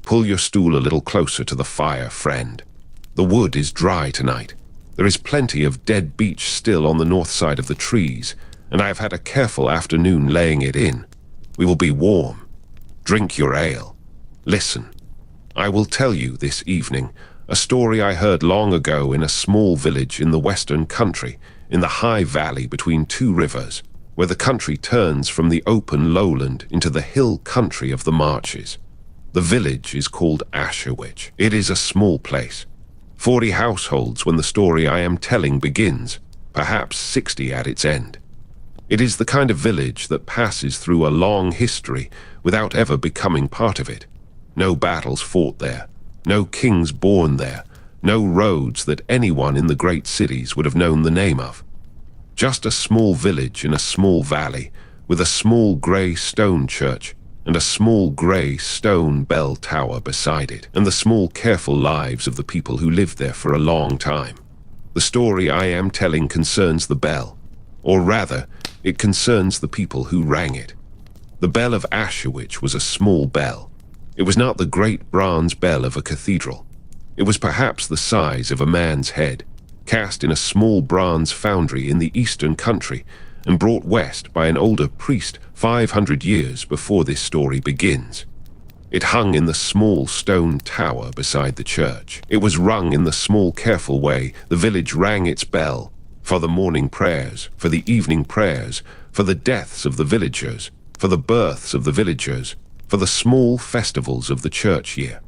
Pull your stool a little closer to the fire, friend. The wood is dry tonight. There is plenty of dead beech still on the north side of the trees, and I have had a careful afternoon laying it in. We will be warm. Drink your ale. Listen. I will tell you this evening a story I heard long ago in a small village in the western country, in the high valley between two rivers, where the country turns from the open lowland into the hill country of the marches. The village is called Asherwych. It is a small place. 40 households when the story I am telling begins, perhaps 60 at its end. It is the kind of village that passes through a long history without ever becoming part of it. No battles fought there, no kings born there, no roads that anyone in the great cities would have known the name of. Just a small village in a small valley with a small grey stone church and a small grey stone bell tower beside it, and the small careful lives of the people who lived there for a long time. The story I am telling concerns the bell, or rather, it concerns the people who rang it. The bell of Asherwych was a small bell. It was not the great bronze bell of a cathedral. It was perhaps the size of a man's head, cast in a small bronze foundry in the eastern country and brought west by an older priest 500 years before this story begins. It hung in the small stone tower beside the church. It was rung in the small careful way the village rang its bell for the morning prayers, for the evening prayers, for the deaths of the villagers, for the births of the villagers, for the small festivals of the church year.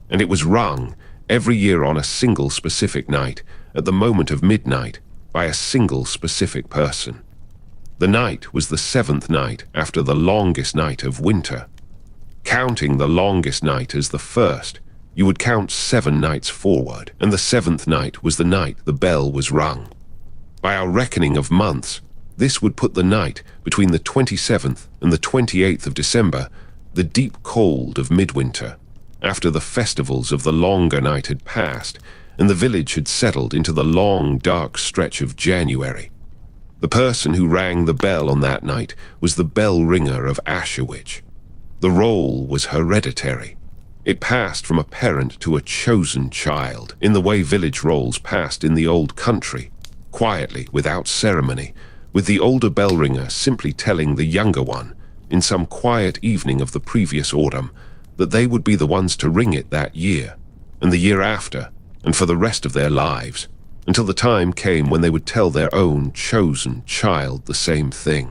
And it was rung every year on a single specific night, at the moment of midnight, by a single specific person. The night was the 7th night after the longest night of winter. Counting the longest night as the first, you would count 7 nights forward, and the 7th night was the night the bell was rung. By our reckoning of months, this would put the night between the 27th and the 28th of December, the deep cold of midwinter, after the festivals of the longer night had passed, and the village had settled into the long, dark stretch of January. The person who rang the bell on that night was the bell ringer of Asherwych. The role was hereditary. It passed from a parent to a chosen child, in the way village roles passed in the old country, quietly, without ceremony, with the older bell ringer simply telling the younger one, in some quiet evening of the previous autumn, that they would be the ones to ring it that year, and the year after, and for the rest of their lives, until the time came when they would tell their own chosen child the same thing.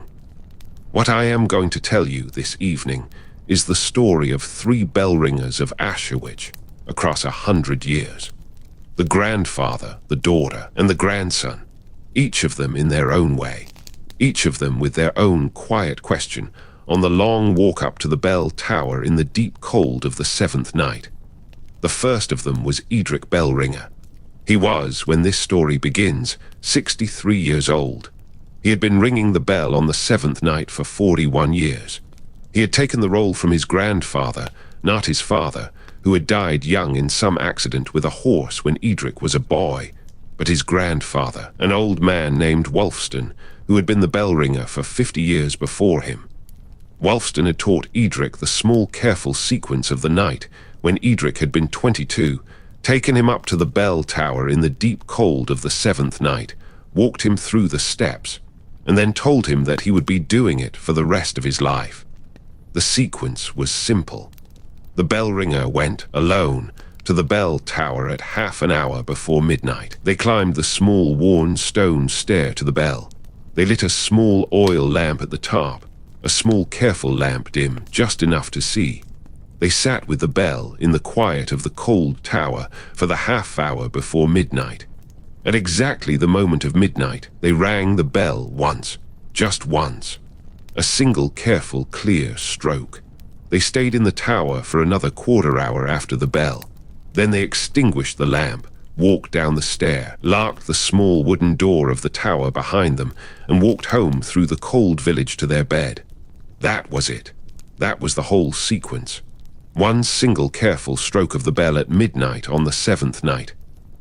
What I am going to tell you this evening is the story of 3 bell ringers of Asherwych across 100 years. The grandfather, the daughter, and the grandson, each of them in their own way, each of them with their own quiet question on the long walk up to the bell tower in the deep cold of the 7th night. The first of them was Edric Bellringer. He was, when this story begins, 63 years old. He had been ringing the bell on the 7th night for 41 years. He had taken the role from his grandfather, not his father, who had died young in some accident with a horse when Edric was a boy, but his grandfather, an old man named Wulfstan, who had been the bell ringer for 50 years before him. Wulfstan had taught Edric the small careful sequence of the night when Edric had been 22, taken him up to the bell tower in the deep cold of the 7th night, walked him through the steps, and then told him that he would be doing it for the rest of his life. The sequence was simple. The bell ringer went, alone, to the bell tower at half an hour before midnight. They climbed the small worn stone stair to the bell. They lit a small oil lamp at the top, a small careful lamp dim, just enough to see. They sat with the bell in the quiet of the cold tower for the half hour before midnight. At exactly the moment of midnight, they rang the bell once, just once. A single careful, clear stroke. They stayed in the tower for another quarter hour after the bell. Then they extinguished the lamp, walked down the stair, locked the small wooden door of the tower behind them, and walked home through the cold village to their bed. That was it. That was the whole sequence. One single careful stroke of the bell at midnight on the 7th night.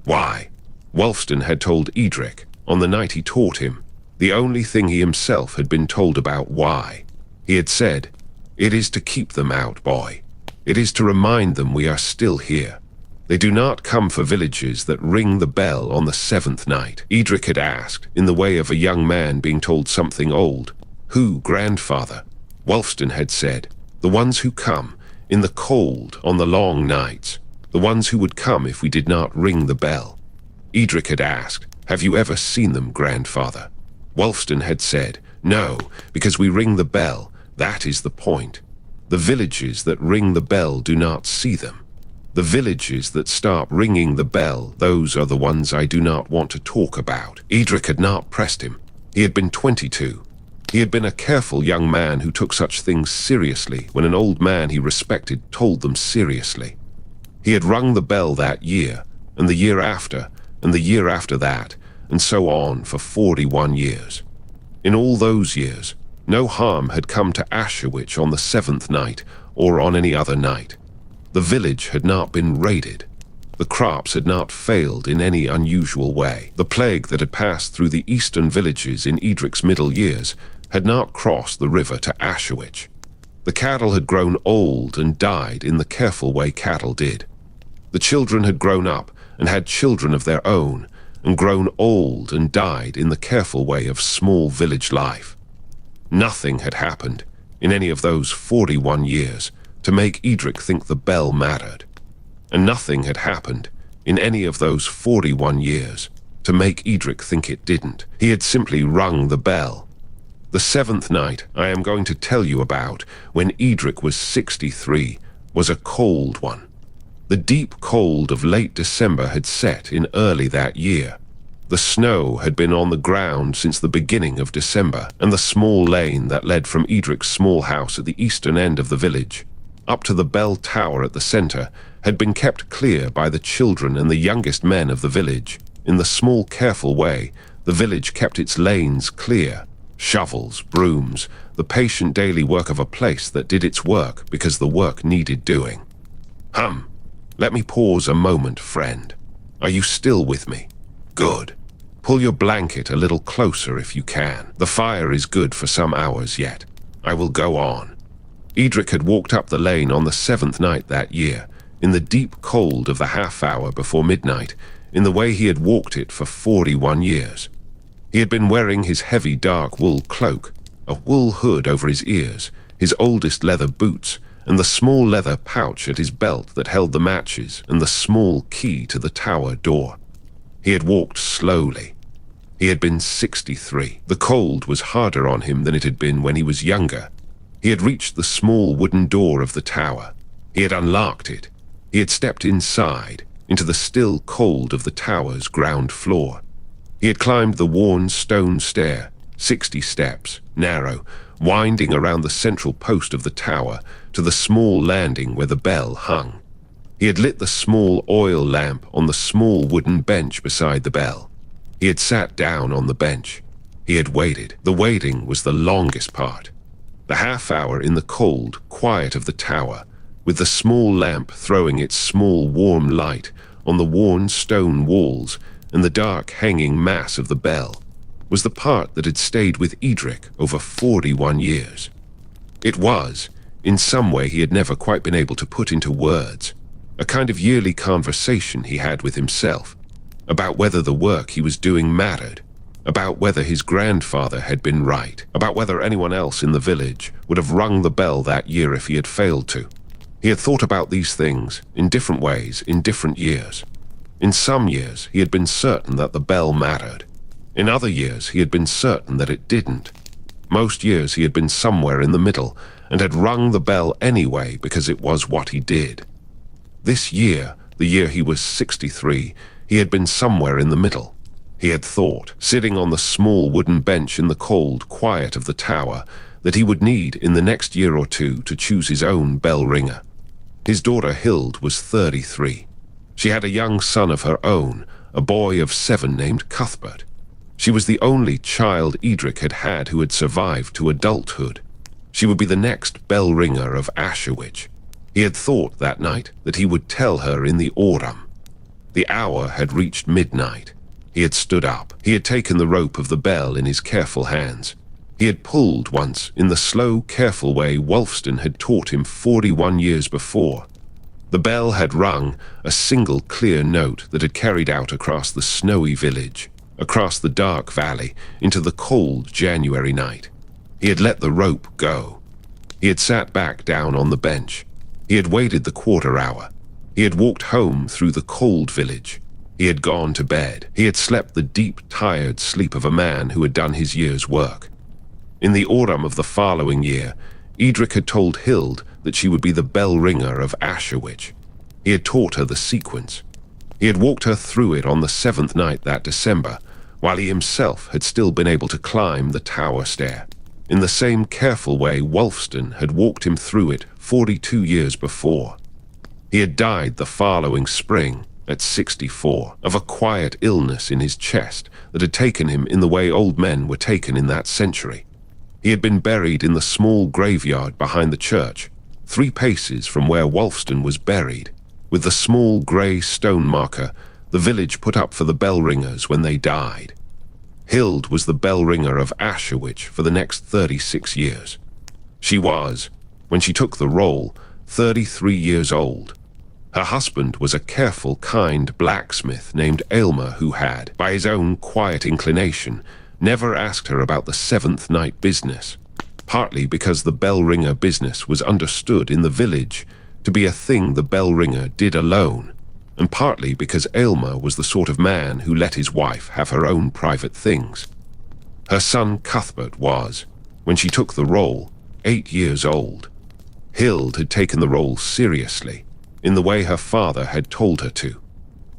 Why? Wulfstan had told Edric, on the night he taught him, the only thing he himself had been told about why. He had said, "It is to keep them out, boy. It is to remind them we are still here. They do not come for villages that ring the bell on the 7th night. Edric had asked, in the way of a young man being told something old. Who, grandfather? Wulfstan had said, the ones who come, in the cold, on the long nights. The ones who would come if we did not ring the bell. Edric had asked, have you ever seen them, grandfather? Wulfstan had said, no, because we ring the bell, that is the point. The villages that ring the bell do not see them. The villages that start ringing the bell, those are the ones I do not want to talk about. Edric had not pressed him. He had been 22. He had been a careful young man who took such things seriously when an old man he respected told them seriously. He had rung the bell that year, and the year after, and the year after that, and so on for 41 years. In all those years, no harm had come to Asherwych on the 7th night or on any other night. The village had not been raided. The crops had not failed in any unusual way. The plague that had passed through the eastern villages in Edric's middle years had not crossed the river to Asherwych. The cattle had grown old and died in the careful way cattle did. The children had grown up and had children of their own, and grown old and died in the careful way of small village life. Nothing had happened in any of those 41 years to make Edric think the bell mattered. And nothing had happened in any of those 41 years to make Edric think it didn't. He had simply rung the bell. The 7th night I am going to tell you about, when Edric was 63, was a cold one. The deep cold of late December had set in early that year. The snow had been on the ground since the beginning of December, and the small lane that led from Edric's small house at the eastern end of the village up to the bell tower at the center had been kept clear by the children and the youngest men of the village. In the small, careful way, the village kept its lanes clear. Shovels, brooms, the patient daily work of a place that did its work because the work needed doing. Let me pause a moment, friend. Are you still with me? Good. Pull your blanket a little closer if you can. The fire is good for some hours yet. I will go on. Edric had walked up the lane on the 7th night that year, in the deep cold of the half hour before midnight, in the way he had walked it for 41 years. He had been wearing his heavy dark wool cloak, a wool hood over his ears, his oldest leather boots, and the small leather pouch at his belt that held the matches and the small key to the tower door. He had walked slowly. He had been 63. The cold was harder on him than it had been when he was younger. He had reached the small wooden door of the tower. He had unlocked it. He had stepped inside, into the still cold of the tower's ground floor. He had climbed the worn stone stair, 60 steps, narrow, winding around the central post of the tower to the small landing where the bell hung. He had lit the small oil lamp on the small wooden bench beside the bell. He had sat down on the bench. He had waited. The waiting was the longest part. The half hour in the cold quiet of the tower, with the small lamp throwing its small warm light on the worn stone walls and the dark hanging mass of the bell, was the part that had stayed with Edric over 41 years. It was, in some way he had never quite been able to put into words, a kind of yearly conversation he had with himself, about whether the work he was doing mattered, about whether his grandfather had been right, about whether anyone else in the village would have rung the bell that year if he had failed to. He had thought about these things in different ways in different years. In some years he had been certain that the bell mattered. In other years he had been certain that it didn't. Most years he had been somewhere in the middle and had rung the bell anyway because it was what he did. This year, the year he was 63, he had been somewhere in the middle. He had thought, sitting on the small wooden bench in the cold quiet of the tower, that he would need in the next year or two to choose his own bell ringer. His daughter Hild was 33. She had a young son of her own, a boy of 7 named Cuthbert. She was the only child Edric had had who had survived to adulthood. She would be the next bell ringer of Asherwych. He had thought that night that he would tell her in the autumn. The hour had reached midnight. He had stood up. He had taken the rope of the bell in his careful hands. He had pulled once in the slow, careful way Wulfstan had taught him 41 years before. The bell had rung, a single clear note that had carried out across the snowy village, across the dark valley, into the cold January night. He had let the rope go. He had sat back down on the bench. He had waited the quarter hour. He had walked home through the cold village. He had gone to bed. He had slept the deep, tired sleep of a man who had done his year's work. In the autumn of the following year, Edric had told Hild that she would be the bell ringer of Asherwych. He had taught her the sequence. He had walked her through it on the 7th night that December, while he himself had still been able to climb the tower stair, in the same careful way Wulfstan had walked him through it 42 years before. He had died the following spring, at 64, of a quiet illness in his chest that had taken him in the way old men were taken in that century. He had been buried in the small graveyard behind the church, 3 paces from where Wulfstan was buried, with the small grey stone marker the village put up for the bell ringers when they died. Hild was the bell ringer of Asherwych for the next 36 years. She was, when she took the role, 33 years old. Her husband was a careful, kind blacksmith named Aylmer who had, by his own quiet inclination, never asked her about the 7th night business, partly because the bell ringer business was understood in the village to be a thing the bell ringer did alone, and partly because Aylmer was the sort of man who let his wife have her own private things. Her son Cuthbert was, when she took the role, 8 years old. Hild had taken the role seriously, in the way her father had told her to.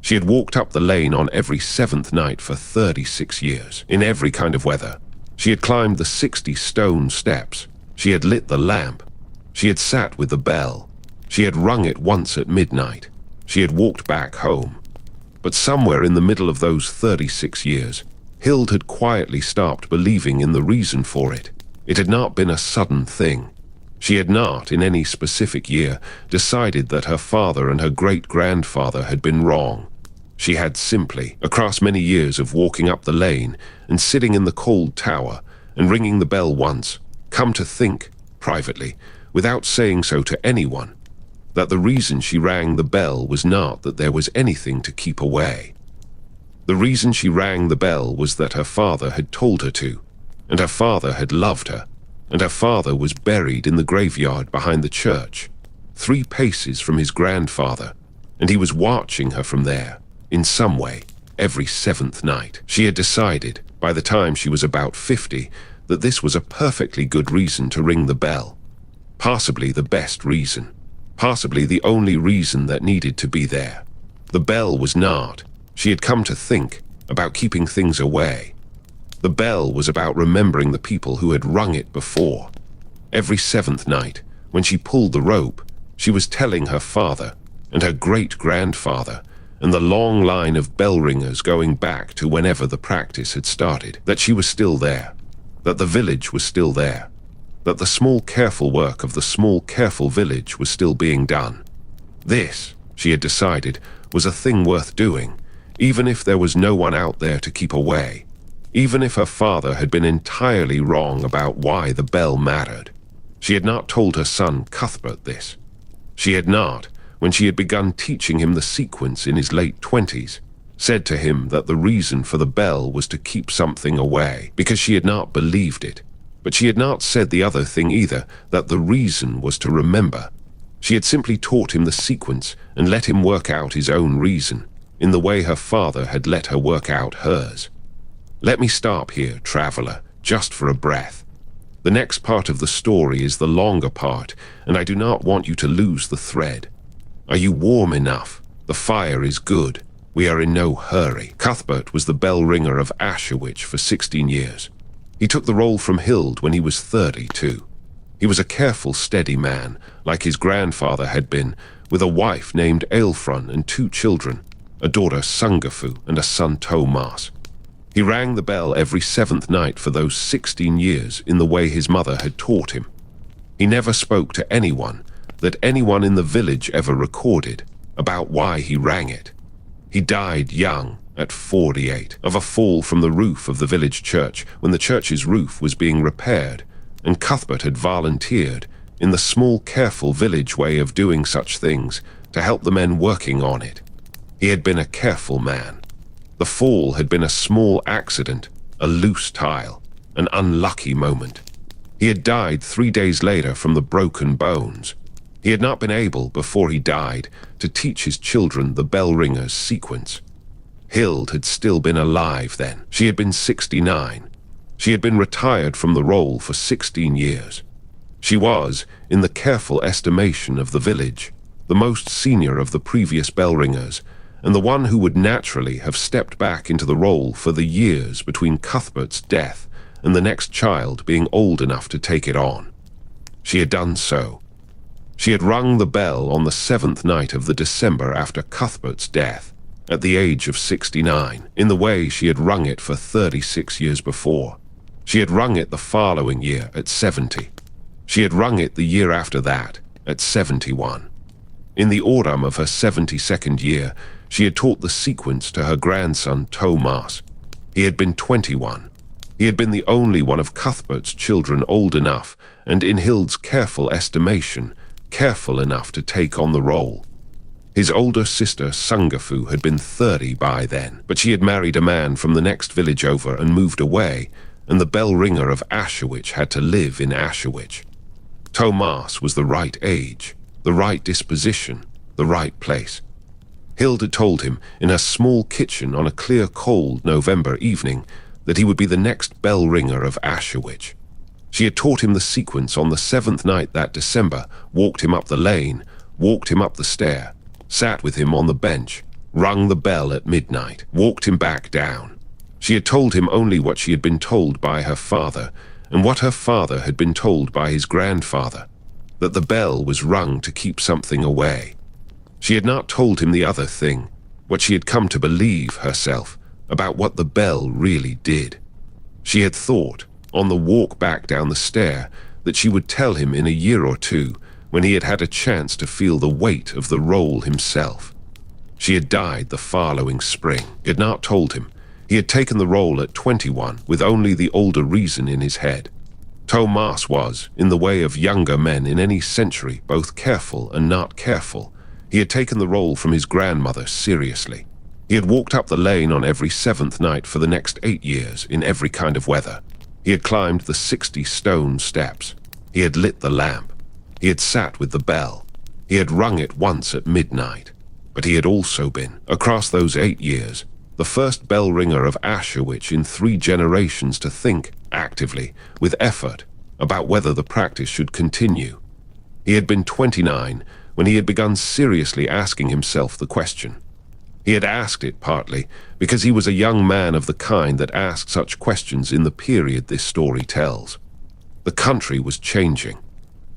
She had walked up the lane on every 7th night for 36 years, in every kind of weather. She had climbed the 60 stone steps. She had lit the lamp. She had sat with the bell. She had rung it once at midnight. She had walked back home. But somewhere in the middle of those 36 years, Hild had quietly stopped believing in the reason for it. It had not been a sudden thing. She had not, in any specific year, decided that her father and her great-grandfather had been wrong. She had simply, across many years of walking up the lane and sitting in the cold tower and ringing the bell once, come to think, privately, without saying so to anyone, that the reason she rang the bell was not that there was anything to keep away. The reason she rang the bell was that her father had told her to, and her father had loved her, and her father was buried in the graveyard behind the church, 3 paces from his grandfather, and he was watching her from there, in some way, every 7th night. She had decided, by the time she was about 50, that this was a perfectly good reason to ring the bell. Possibly the best reason. Possibly the only reason that needed to be there. The bell was not, she had come to think, about keeping things away. The bell was about remembering the people who had rung it before. Every 7th night, when she pulled the rope, she was telling her father and her great-grandfather and the long line of bell ringers going back to whenever the practice had started, that she was still there, that the village was still there, that the small careful work of the small careful village was still being done. This, she had decided, was a thing worth doing, even if there was no one out there to keep away. Even if her father had been entirely wrong about why the bell mattered. She had not told her son Cuthbert this. She had not, when she had begun teaching him the sequence in his late 20s, said to him that the reason for the bell was to keep something away, because she had not believed it. But she had not said the other thing either, that the reason was to remember. She had simply taught him the sequence and let him work out his own reason, in the way her father had let her work out hers. Let me stop here, traveler, just for a breath. The next part of the story is the longer part, and I do not want you to lose the thread. Are you warm enough? The fire is good. We are in no hurry. Cuthbert was the bell ringer of Asherwych for 16 years. He took the role from Hild when he was 32. He was a careful, steady man, like his grandfather had been, with a wife named Aelfron and 2 children, a daughter Sungafu and a son Tomas. He rang the bell every 7th night for those 16 years in the way his mother had taught him. He never spoke to anyone, that anyone in the village ever recorded, about why he rang it. He died young, at 48, of a fall from the roof of the village church when the church's roof was being repaired, and Cuthbert had volunteered, in the small, careful village way of doing such things, to help the men working on it. He had been a careful man. The fall had been a small accident, a loose tile, an unlucky moment. He had died 3 days later from the broken bones. He had not been able, before he died, to teach his children the bell ringer's sequence. Hild had still been alive then. She had been 69. She had been retired from the role for 16 years. She was, in the careful estimation of the village, the most senior of the previous bell ringers, and the one who would naturally have stepped back into the role for the years between Cuthbert's death and the next child being old enough to take it on. She had done so. She had rung the bell on the 7th night of the December after Cuthbert's death, at the age of 69, in the way she had rung it for 36 years before. She had rung it the following year at 70. She had rung it the year after that, at 71. In the autumn of her 72nd year, she had taught the sequence to her grandson Thomas. He had been 21. He had been the only one of Cuthbert's children old enough, and in Hild's careful estimation, careful enough to take on the role. His older sister Sungafu had been 30 by then, but she had married a man from the next village over and moved away, and the bell ringer of Asherwych had to live in Asherwych. Thomas was the right age, the right disposition, the right place. Hild had told him, in her small kitchen on a clear, cold November evening, that he would be the next bell ringer of Asherwych. She had taught him the sequence on the 7th night that December, walked him up the lane, walked him up the stair, sat with him on the bench, rung the bell at midnight, walked him back down. She had told him only what she had been told by her father, and what her father had been told by his grandfather, that the bell was rung to keep something away. She had not told him the other thing, what she had come to believe herself, about what the bell really did. She had thought, on the walk back down the stair, that she would tell him in a year or two, when he had had a chance to feel the weight of the role himself. She had died the following spring. He had not told him. He had taken the role at 21, with only the older reason in his head. Thomas was, in the way of younger men in any century, both careful and not careful. He had taken the role from his grandmother seriously. He had walked up the lane on every 7th night for the next 8 years, in every kind of weather. He had climbed the 60 stone steps. He had lit the lamp. He had sat with the bell. He had rung it once at midnight. But he had also been, across those 8 years, the first bell ringer of Asherwych in 3 generations to think, actively, with effort, about whether the practice should continue. He had been 29 when he had begun seriously asking himself the question. He had asked it partly because he was a young man of the kind that asked such questions in the period this story tells. The country was changing.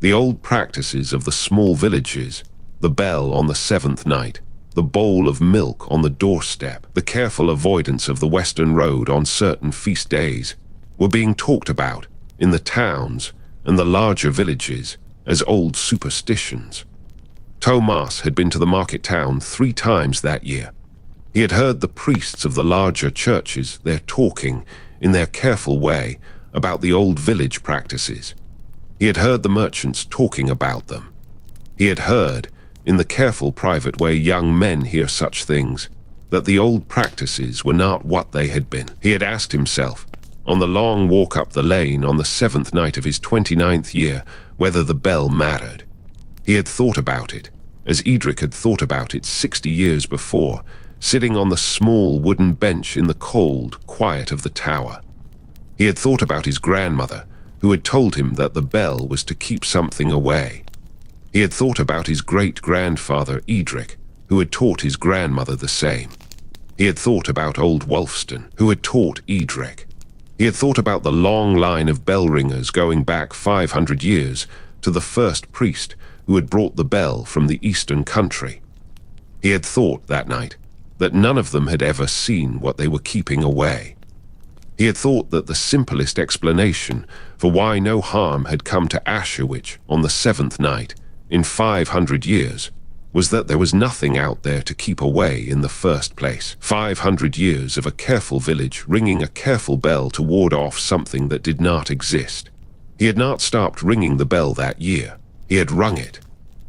The old practices of the small villages, the bell on the 7th night, the bowl of milk on the doorstep, the careful avoidance of the Western Road on certain feast days, were being talked about in the towns and the larger villages as old superstitions. Thomas had been to the market town 3 times that year. He had heard the priests of the larger churches there talking, in their careful way, about the old village practices. He had heard the merchants talking about them. He had heard, in the careful private way young men hear such things, that the old practices were not what they had been. He had asked himself, on the long walk up the lane on the 7th night of his 29th year, whether the bell mattered. He had thought about it, as Edric had thought about it 60 years before, sitting on the small wooden bench in the cold quiet of the tower. He had thought about his grandmother, who had told him that the bell was to keep something away. He had thought about his great-grandfather Edric, who had taught his grandmother the same. He had thought about old Wulfstan, who had taught Edric. He had thought about the long line of bell ringers going back 500 years to the first priest who had brought the bell from the eastern country. He had thought that night that none of them had ever seen what they were keeping away. He had thought that the simplest explanation for why no harm had come to Asherwych on the 7th night in 500 years was that there was nothing out there to keep away in the first place. 500 years of a careful village ringing a careful bell to ward off something that did not exist. He had not stopped ringing the bell that year. He had rung it.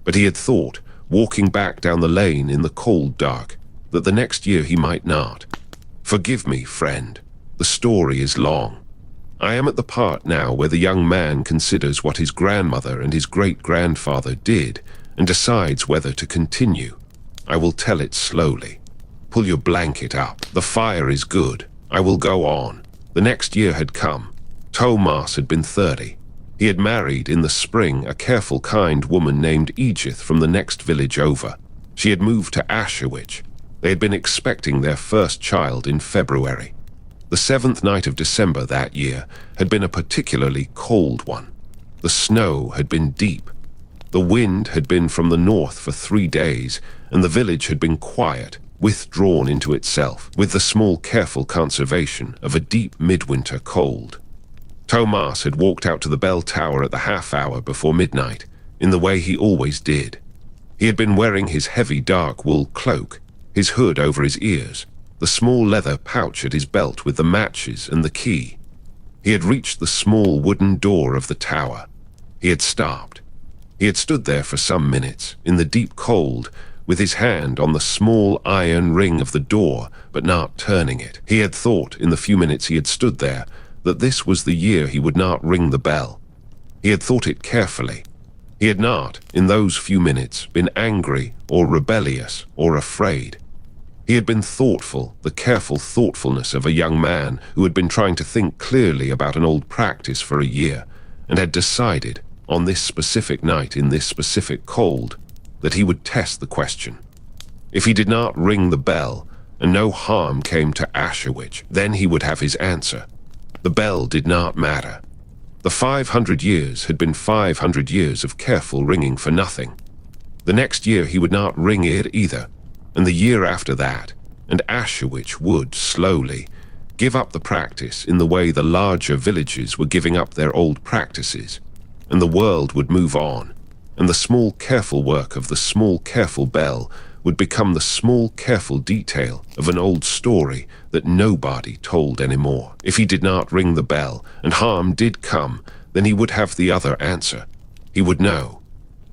But he had thought, walking back down the lane in the cold dark, that the next year he might not. Forgive me, friend. The story is long. I am at the part now where the young man considers what his grandmother and his great-grandfather did and decides whether to continue. I will tell it slowly. Pull your blanket up. The fire is good. I will go on. The next year had come. Thomas had been 30. He had married in the spring a careful, kind woman named Edith from the next village over. She had moved to Asherwych. They had been expecting their first child in February. The 7th night of December that year had been a particularly cold one. The snow had been deep. The wind had been from the north for 3 days, and the village had been quiet, withdrawn into itself, with the small careful conservation of a deep midwinter cold. Thomas had walked out to the bell tower at the half-hour before midnight, in the way he always did. He had been wearing his heavy dark wool cloak, his hood over his ears, the small leather pouch at his belt with the matches and the key. He had reached the small wooden door of the tower. He had stopped. He had stood there for some minutes, in the deep cold, with his hand on the small iron ring of the door, but not turning it. He had thought, in the few minutes he had stood there, that this was the year he would not ring the bell. He had thought it carefully. He had not, in those few minutes, been angry or rebellious or afraid. He had been thoughtful, the careful thoughtfulness of a young man who had been trying to think clearly about an old practice for a year, and had decided, on this specific night in this specific cold, that he would test the question. If he did not ring the bell, and no harm came to Asherwych, then he would have his answer. The bell did not matter. The 500 years had been 500 years of careful ringing for nothing. The next year he would not ring it either, and the year after that, and Asherwych would, slowly, give up the practice in the way the larger villages were giving up their old practices, and the world would move on, and the small careful work of the small careful bell would become the small careful detail of an old story that nobody told anymore. If he did not ring the bell, and harm did come, then he would have the other answer. He would know.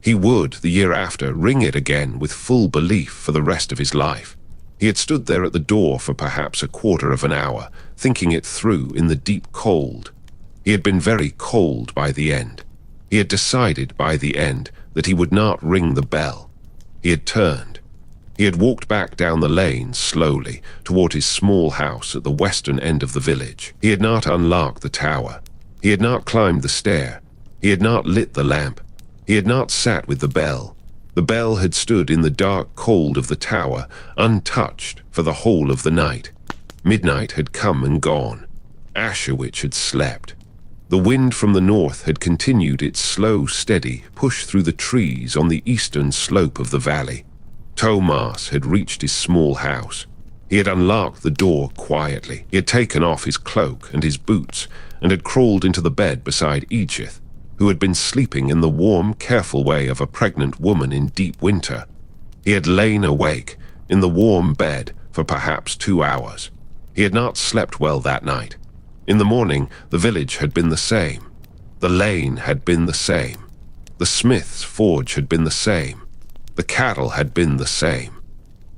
He would, the year after, ring it again with full belief for the rest of his life. He had stood there at the door for perhaps a quarter of an hour, thinking it through in the deep cold. He had been very cold by the end. He had decided by the end that he would not ring the bell. He had turned. He had walked back down the lane slowly toward his small house at the western end of the village. He had not unlocked the tower. He had not climbed the stair. He had not lit the lamp. He had not sat with the bell. The bell had stood in the dark cold of the tower, untouched for the whole of the night. Midnight had come and gone. Asherwych had slept. The wind from the north had continued its slow, steady push through the trees on the eastern slope of the valley. Thomas had reached his small house. He had unlocked the door quietly. He had taken off his cloak and his boots and had crawled into the bed beside Edith, who had been sleeping in the warm, careful way of a pregnant woman in deep winter. He had lain awake in the warm bed for perhaps 2 hours. He had not slept well that night. In the morning, the village had been the same. The lane had been the same. The smith's forge had been the same. The cattle had been the same.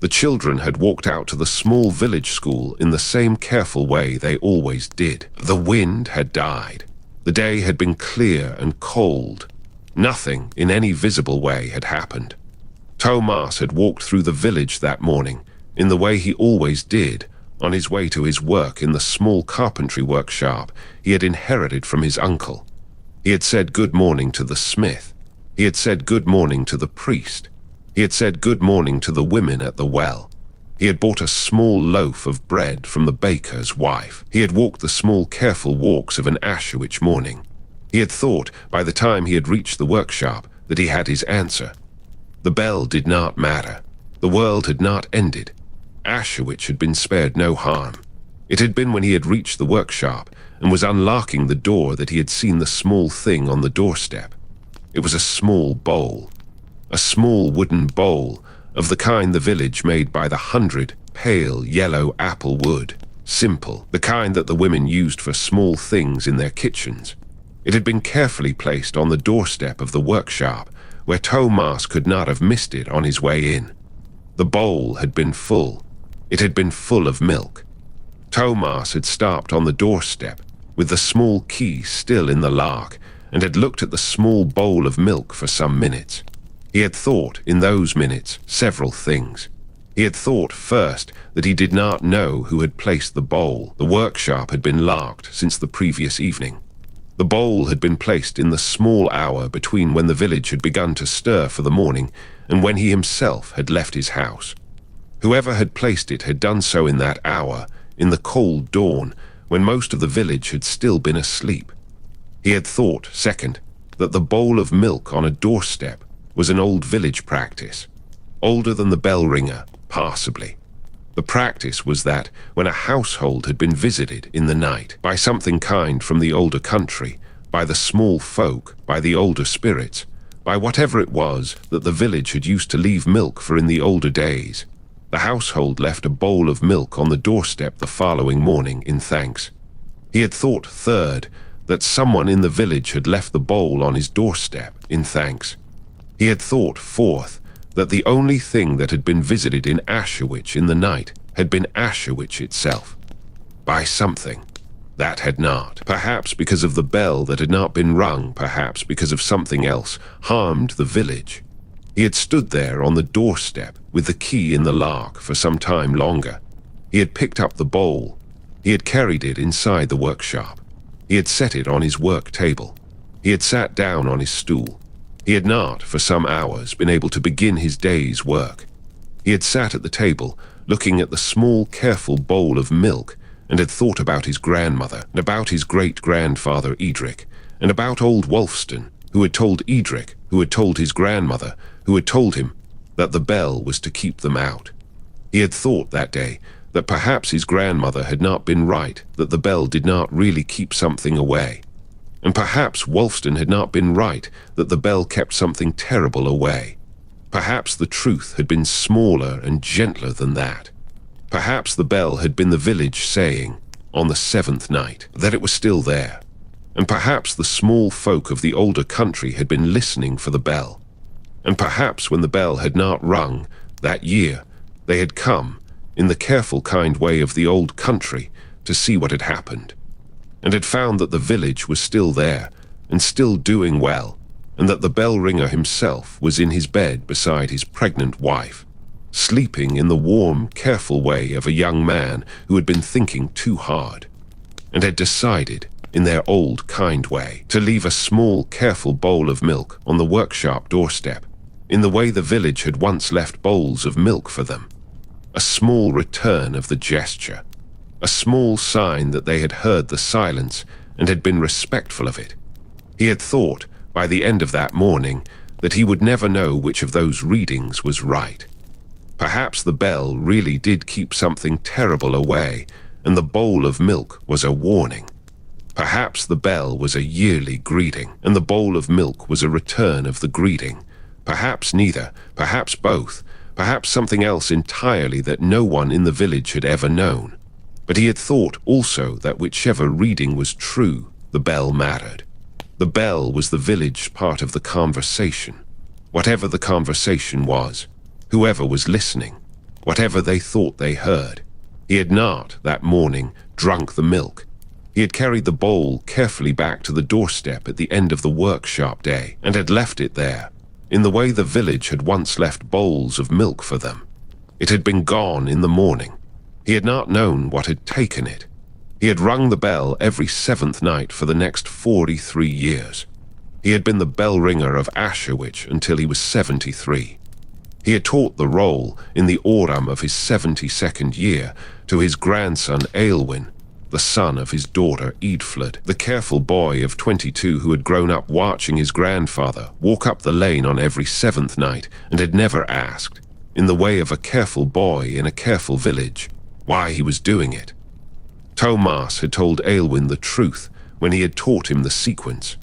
The children had walked out to the small village school in the same careful way they always did. The wind had died. The day had been clear and cold. Nothing in any visible way had happened. Thomas had walked through the village that morning in the way he always did, on his way to his work in the small carpentry workshop he had inherited from his uncle. He had said good morning to the smith. He had said good morning to the priest. He had said good morning to the women at the well. He had bought a small loaf of bread from the baker's wife. He had walked the small careful walks of an Asherwych morning. He had thought, by the time he had reached the workshop, that he had his answer. The bell did not matter. The world had not ended. Asherwych had been spared no harm. It had been when he had reached the workshop and was unlocking the door that he had seen the small thing on the doorstep. It was a small bowl. a small wooden bowl of the kind the village made by the 100, pale yellow apple wood, simple, the kind that the women used for small things in their kitchens. It had been carefully placed on the doorstep of the workshop, where Thomas could not have missed it on his way in. The bowl had been full. It had been full of milk. Thomas had stopped on the doorstep, with the small key still in the lock, and had looked at the small bowl of milk for some minutes. He had thought, in those minutes, several things. He had thought, first, that he did not know who had placed the bowl. The workshop had been locked since the previous evening. The bowl had been placed in the small hour between when the village had begun to stir for the morning and when he himself had left his house. Whoever had placed it had done so in that hour, in the cold dawn, when most of the village had still been asleep. He had thought, second, that the bowl of milk on a doorstep was an old village practice, older than the bell ringer, possibly. The practice was that when a household had been visited in the night by something kind from the older country, by the small folk, by the older spirits, by whatever it was that the village had used to leave milk for in the older days, the household left a bowl of milk on the doorstep the following morning in thanks. He had thought, third, that someone in the village had left the bowl on his doorstep in thanks. He had thought, fourth, that the only thing that had been visited in Asherwych in the night had been Asherwych itself. By something. That had not. Perhaps because of the bell that had not been rung, perhaps because of something else, harmed the village. He had stood there on the doorstep with the key in the lock for some time longer. He had picked up the bowl. He had carried it inside the workshop. He had set it on his work table. He had sat down on his stool. He had not, for some hours, been able to begin his day's work. He had sat at the table, looking at the small, careful bowl of milk, and had thought about his grandmother, and about his great-grandfather Edric, and about old Wulfstan, who had told Edric, who had told his grandmother, who had told him that the bell was to keep them out. He had thought that day that perhaps his grandmother had not been right, that the bell did not really keep something away. And perhaps Wulfstan had not been right, that the bell kept something terrible away. Perhaps the truth had been smaller and gentler than that. Perhaps the bell had been the village saying, on the 7th night, that it was still there. And perhaps the small folk of the older country had been listening for the bell. And perhaps when the bell had not rung, that year, they had come, in the careful kind way of the old country, to see what had happened, and had found that the village was still there, and still doing well, and that the bell ringer himself was in his bed beside his pregnant wife, sleeping in the warm, careful way of a young man who had been thinking too hard, and had decided, in their old kind way, to leave a small, careful bowl of milk on the workshop doorstep, in the way the village had once left bowls of milk for them. A small return of the gesture. A small sign that they had heard the silence and had been respectful of it. He had thought, by the end of that morning, that he would never know which of those readings was right. Perhaps the bell really did keep something terrible away, and the bowl of milk was a warning. Perhaps the bell was a yearly greeting, and the bowl of milk was a return of the greeting. Perhaps neither, perhaps both, perhaps something else entirely that no one in the village had ever known. But he had thought also that whichever reading was true, the bell mattered. The bell was the village part of the conversation. Whatever the conversation was, whoever was listening, whatever they thought they heard. He had not, that morning, drunk the milk. He had carried the bowl carefully back to the doorstep at the end of the workshop day, and had left it there, in the way the village had once left bowls of milk for them. It had been gone in the morning. He had not known what had taken it. He had rung the bell every 7th night for the next 43 years. He had been the bell ringer of Asherwych until he was 73. He had taught the role in the autumn of his 72nd year to his grandson Aelwyn, the son of his daughter Eadfled, the careful boy of 22 who had grown up watching his grandfather walk up the lane on every 7th night and had never asked, in the way of a careful boy in a careful village, why he was doing it. Thomas had told Aelwyn the truth when he had taught him the sequence.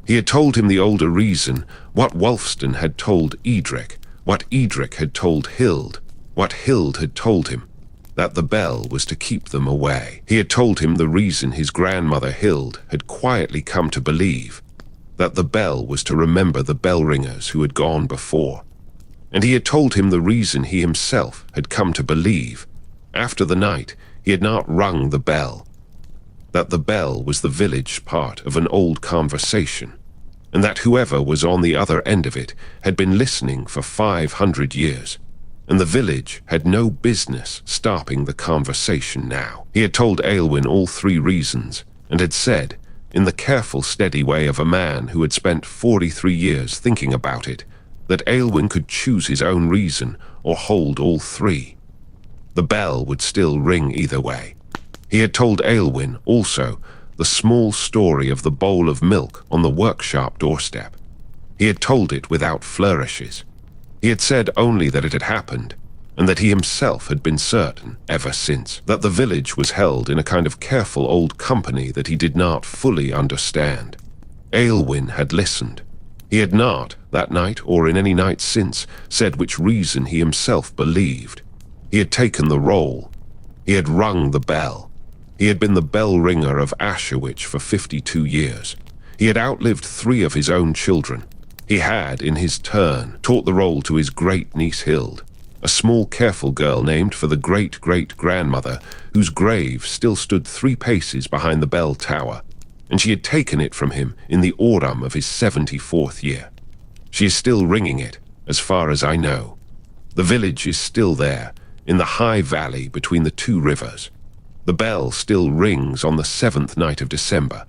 He had told him the older reason, what Wulfstan had told Edric, what Edric had told Hild, what Hild had told him, that the bell was to keep them away. He had told him the reason his grandmother Hild had quietly come to believe, that the bell was to remember the bell ringers who had gone before. And he had told him the reason he himself had come to believe, after the night he had not rung the bell, that the bell was the village part of an old conversation, and that whoever was on the other end of it had been listening for 500 years, and the village had no business stopping the conversation now. He had told Aylwin all three reasons, and had said, in the careful, steady way of a man who had spent 43 years thinking about it, that Aylwin could choose his own reason or hold all three. The bell would still ring either way. He had told Aylwin, also, the small story of the bowl of milk on the workshop doorstep. He had told it without flourishes. He had said only that it had happened, and that he himself had been certain, ever since, that the village was held in a kind of careful old company that he did not fully understand. Aylwin had listened. He had not, that night or in any night since, said which reason he himself believed. He had taken the role. He had rung the bell. He had been the bell ringer of Asherwych for 52 years. He had outlived 3 of his own children. He had, in his turn, taught the role to his great-niece Hild, a small careful girl named for the great-great-grandmother whose grave still stood 3 paces behind the bell tower, and she had taken it from him in the autumn of his 74th year. She is still ringing it, as far as I know. The village is still there, in the high valley between the 2 rivers. The bell still rings on the 7th night of December.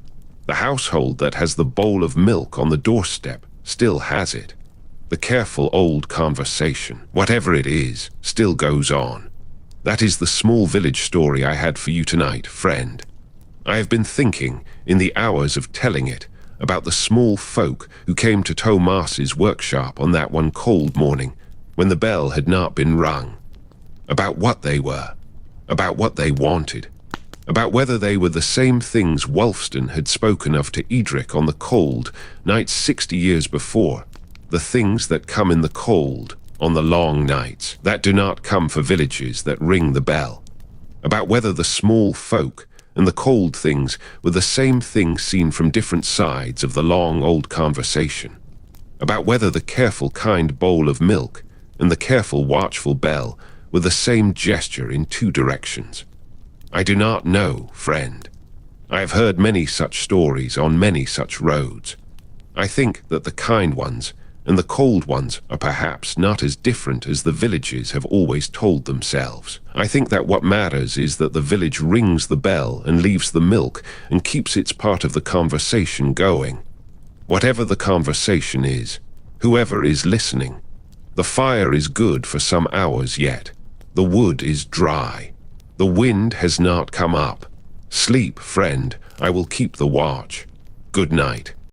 The household that has the bowl of milk on the doorstep still has it. The careful old conversation, whatever it is, still goes on. That is the small village story I had for you tonight, friend. I have been thinking, in the hours of telling it, about the small folk who came to Tomas's workshop on that one cold morning, when the bell had not been rung. About what they were, about what they wanted, about whether they were the same things Wulfstan had spoken of to Edric on the cold nights 60 years before, the things that come in the cold, on the long nights, that do not come for villages that ring the bell, about whether the small folk and the cold things were the same things seen from different sides of the long old conversation, about whether the careful kind bowl of milk and the careful watchful bell with the same gesture in 2 directions. I do not know, friend. I have heard many such stories on many such roads. I think that the kind ones and the cold ones are perhaps not as different as the villages have always told themselves. I think that what matters is that the village rings the bell and leaves the milk and keeps its part of the conversation going. Whatever the conversation is, whoever is listening, the fire is good for some hours yet. The wood is dry. The wind has not come up. Sleep, friend, I will keep the watch. Good night.